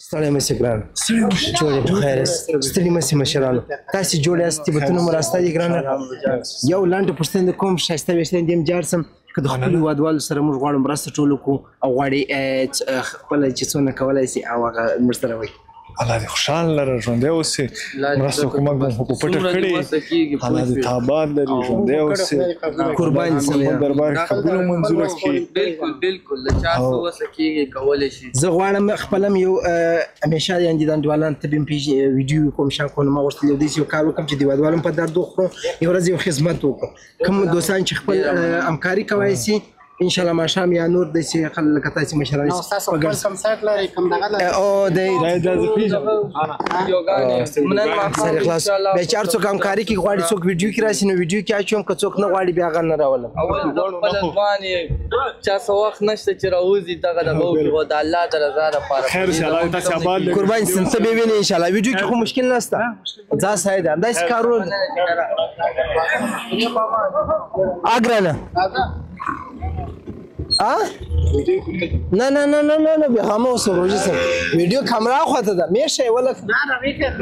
ستړی مه شئ ګرانه جوړ یې په خیر یاست ستړي مه شئ مشرانو تاسې جوړ یاست طبتونه مو راسته دي ګرانه یو لنډه پوښتنه کوم ښایسته ویښتان دې هم جار شم که د خپلو هېوادوالو سره موږ غواړو مرسته ټول وکړو او غواړې خپله چې څونه کولی شي او هغه موږ سره وایي الله دې خوشحال لره ژوندی اوسې مرسته کومک مو خو په پټه کړې الله دې ته آباد لري ژوندی اوسې قربان دې زموږ دربار کې قبول منظوره کړي بالکل له چا څه وسه کېږي کولی شي زه غواړم خپله هم یو همیشه یعنې د انډیوالانو ته به هم ویډیو کوم شان کوم ما غوښتل یو داسې یو کار وکړم چې د هېوادوالو هم په درد وخورو یو ورځ یو خدمت وکړو کوم دوستان چې خپل همکاري کولی شي ان شاء الله ماښام یا نور داسې خلک لکه تاسې مشران او ستاسو خپل کوم سایټ لرئ کوم دغه لرئ او دی سر خلاص بیا چې هر څوک همکاري کې غواړي څوک ویډیو کې راشي نو ویډیو کې اچوم که څوک نه غواړي بیا هغه نه راولم اول د خپل ځوان یې چا څه وخت نشته چې راوځي دغه دغه وکړي خو د الله د رضا لپاره خیر شي الله دې تاسې آباد لري قربان سم ته به وینې ان شاء الله ویډیو کې خو مشکل نشته ځا ساید انداز کارونه اګرانه نه نه نه نه نه بیا هم اوس روزي سم ویډیو کیمرا خواته ده میشه ولا نه نه ویکه